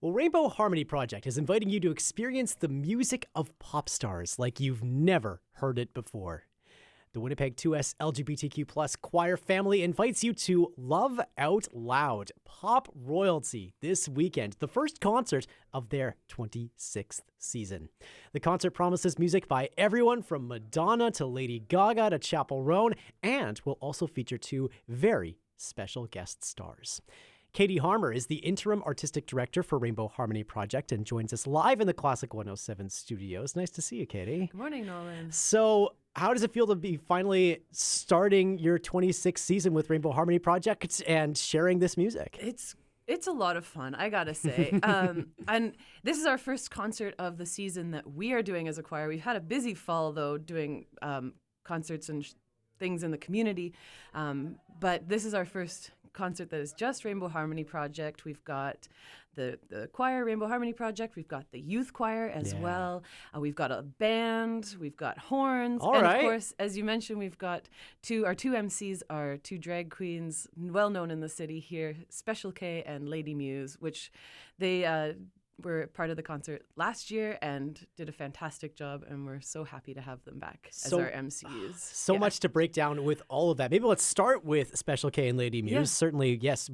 Well, Rainbow Harmony Project is inviting you to experience the music of pop stars like you've never heard it before. The Winnipeg 2S LGBTQ plus choir family invites you to Love Out Loud Pop Royalty this weekend, the first concert of their 26th season. The concert promises music by everyone from Madonna to Lady Gaga to Chappell Roan, and will also feature two very special guest stars. Katie Harmer is the interim artistic director for Rainbow Harmony Project and joins us live in the Classic 107 studios. Nice to see you, Katie. Good morning, Nolan. So, how does it feel to be finally starting your 26th season with Rainbow Harmony Project and sharing this music? It's a lot of fun, I gotta say. And this is our first concert of the season that we are doing as a choir. We've had a busy fall, though, doing concerts and things in the community. But this is our first concert that is just Rainbow Harmony Project. We've got the choir, Rainbow Harmony Project. We've got the youth choir as well. We've got a band. We've got horns. All and right. Of course, as you mentioned, we've got our two MCs are two drag queens well known in the city here, Special K and Lady Muse, which they were part of the concert last year and did a fantastic job, and we're so happy to have them back as our MCs. So much to break down with all of that. Maybe let's start with Special K and Lady Muse. Yeah. Certainly, yes,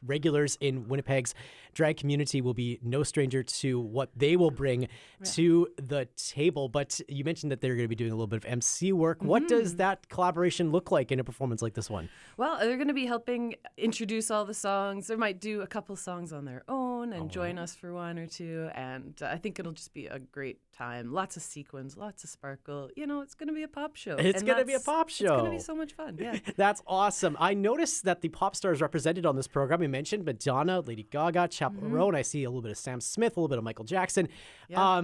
regulars in Winnipeg's drag community will be no stranger to what they will bring to the table. But you mentioned that they're going to be doing a little bit of MC work. Mm-hmm. What does that collaboration look like in a performance like this one? Well, they're going to be helping introduce all the songs. They might do a couple songs on their own and join us for one or two. And I think it'll just be a great time. Lots of sequins, lots of sparkle. You know, it's going to be a pop show. It's going to be a pop show. It's going to be so much fun. Yeah. That's awesome. I noticed that the pop stars represented on this program, you mentioned Madonna, Lady Gaga, Chappell Roan. I see a little bit of Sam Smith, a little bit of Michael Jackson. Yeah.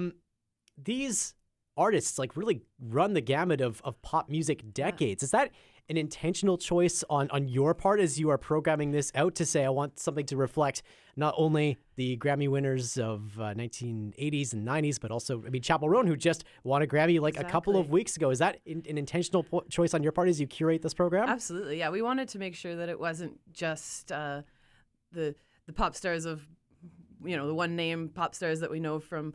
These artists like really run the gamut of pop music decades. Is that an intentional choice on your part as you are programming this out to say, I want something to reflect not only the Grammy winners of 1980s and 90s, but also, I mean, Chappell Roan, who just won a Grammy a couple of weeks ago. Is that an intentional choice on your part as you curate this program? Absolutely, yeah. We wanted to make sure that it wasn't just the pop stars of, the one name pop stars that we know from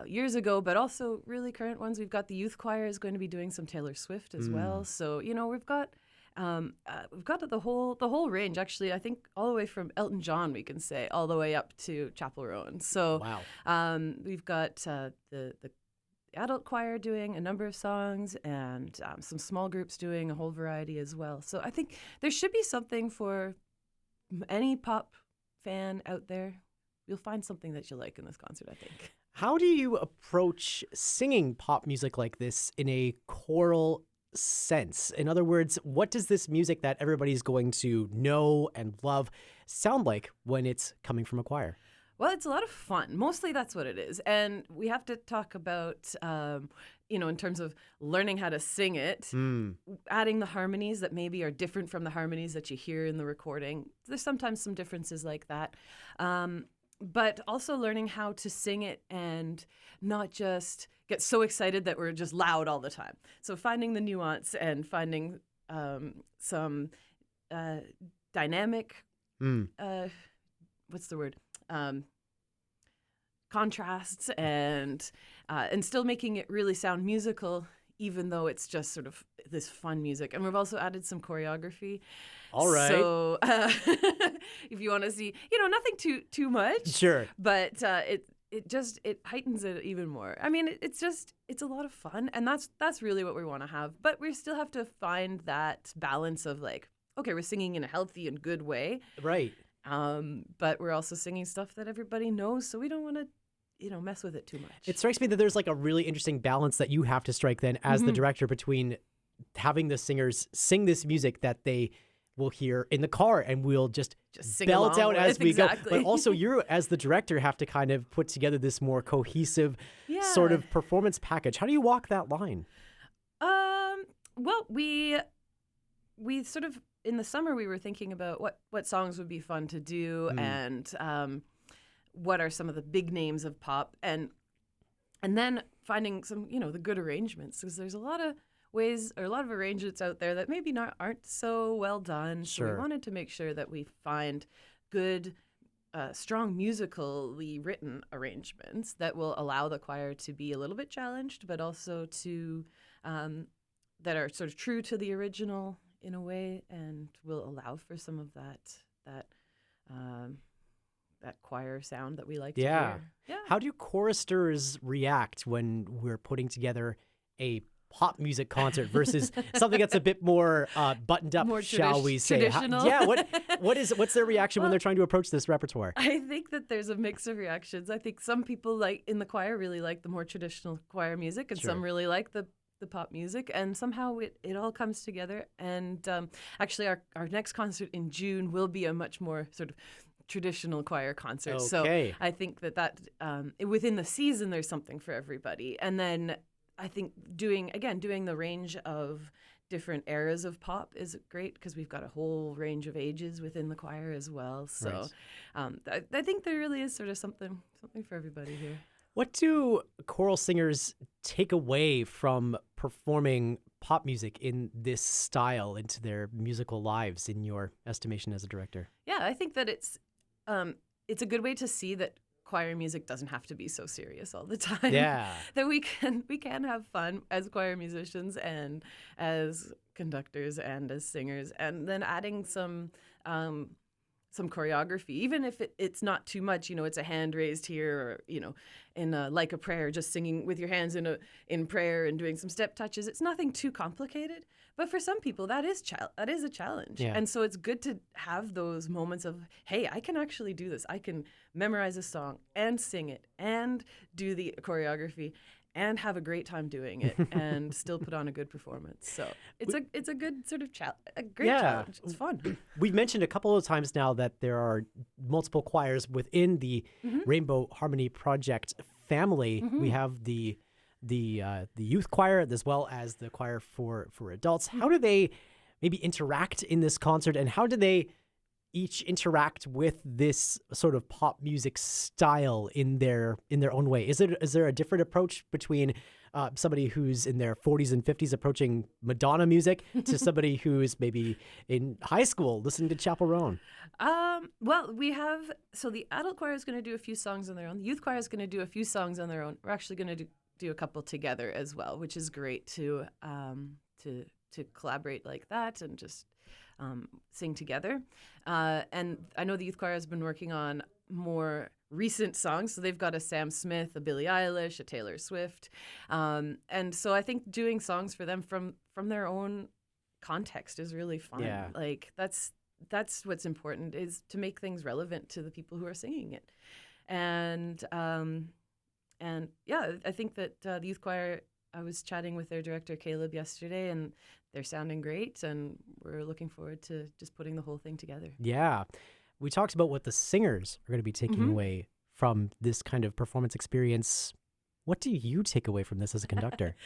years ago, but also really current ones. We've got the youth choir is going to be doing some Taylor Swift as well. So we've got the whole range. Actually, I think all the way from Elton John, we can say, all the way up to Chappell Roan. So we've got the adult choir doing a number of songs and some small groups doing a whole variety as well. So I think there should be something for any pop fan out there. You'll find something that you like in this concert, I think. How do you approach singing pop music like this in a choral sense? In other words, what does this music that everybody's going to know and love sound like when it's coming from a choir? Well, it's a lot of fun. Mostly that's what it is. And we have to talk about, in terms of learning how to sing it, adding the harmonies that maybe are different from the harmonies that you hear in the recording. There's sometimes some differences like that. But also learning how to sing it and not just get so excited that we're just loud all the time. So finding the nuance and finding some dynamic, what's the word? Contrasts and still making it really sound musical, even though it's just sort of this fun music. And we've also added some choreography. All right. So if you want to see, nothing too much. Sure. But it heightens it even more. I mean, it's a lot of fun, and that's really what we want to have. But we still have to find that balance of like, okay, we're singing in a healthy and good way. Right. But we're also singing stuff that everybody knows, so we don't want to mess with it too much. It strikes me that there's like a really interesting balance that you have to strike then as the director between having the singers sing this music that they will hear in the car and we'll just sing belt out as we go. Exactly. But also you as the director have to kind of put together this more cohesive sort of performance package. How do you walk that line? Well, we sort of, in the summer, we were thinking about what songs would be fun to do and what are some of the big names of pop, and then finding some, the good arrangements, because there's a lot of ways or a lot of arrangements out there that maybe aren't so well done. Sure. So we wanted to make sure that we find good strong musically written arrangements that will allow the choir to be a little bit challenged, but also to that are sort of true to the original in a way, and will allow for some of that choir sound that we like to hear. Yeah. How do choristers react when we're putting together a pop music concert versus something that's a bit more buttoned up, More shall we say? traditional. What's their reaction when they're trying to approach this repertoire? I think that there's a mix of reactions. I think some people like in the choir really like the more traditional choir music, and some really like the pop music, and somehow it all comes together. And actually our next concert in June will be a much more sort of traditional choir concert. Okay. So I think that within the season there's something for everybody. And then I think doing the range of different eras of pop is great, because we've got a whole range of ages within the choir as well. So I think there really is sort of something for everybody here. What do choral singers take away from performing pop music in this style into their musical lives, in your estimation as a director? Yeah, I think that it's a good way to see that choir music doesn't have to be so serious all the time. Yeah. That we can have fun as choir musicians and as conductors and as singers, and then adding some choreography, even if it's not too much. It's a hand raised here, or in like a prayer, just singing with your hands in prayer and doing some step touches. It's nothing too complicated, but for some people that is a challenge. Yeah. And so it's good to have those moments of, hey, I can actually do this. I can memorize a song and sing it and do the choreography and have a great time doing it and still put on a good performance. So it's a good sort of great challenge. It's fun. We've mentioned a couple of times now that there are multiple choirs within the Rainbow Harmony Project family. We have the youth choir as well as the choir for adults. How do they maybe interact in this concert, and how do they each interact with this sort of pop music style in their own way? Is there a different approach between somebody who's in their 40s and 50s approaching Madonna music to somebody who's maybe in high school listening to Chappell Roan? Well, so the adult choir is going to do a few songs on their own. The youth choir is going to do a few songs on their own. We're actually going to do a couple together as well, which is great to collaborate like that and just sing together. And I know the youth choir has been working on more recent songs. So they've got a Sam Smith, a Billie Eilish, a Taylor Swift. And so I think doing songs for them from their own context is really fun. Yeah. Like that's what's important, is to make things relevant to the people who are singing it. And yeah, I think that the youth choir, I was chatting with their director, Caleb, yesterday, and they're sounding great, and we're looking forward to just putting the whole thing together. Yeah. We talked about what the singers are going to be taking away from this kind of performance experience. What do you take away from this as a conductor?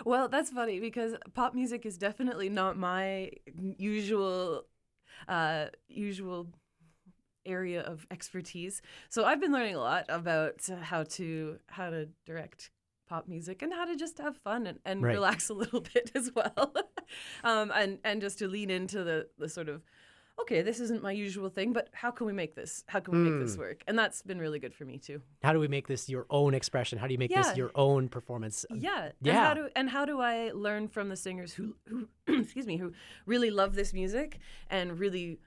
Well, that's funny, because pop music is definitely not my usual area of expertise. So I've been learning a lot about how to direct pop music and how to just have fun and relax a little bit as well. And just to lean into the sort of, okay, this isn't my usual thing, but how can we make this work? And that's been really good for me too. How do we make this your own expression? How do you make this your own performance? Yeah. Yeah. And how do I learn from the singers who excuse me, who really love this music and really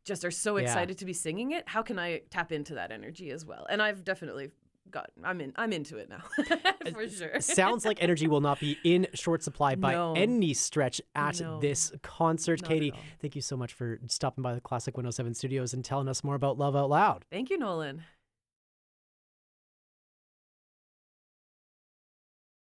just are so excited to be singing it? How can I tap into that energy as well? And I've definitely I'm into it now. For sure. Sounds like energy will not be in short supply by any stretch at this concert. Not Katie, thank you so much for stopping by the Classic 107 studios and telling us more about Love Out Loud. Thank you, Nolan.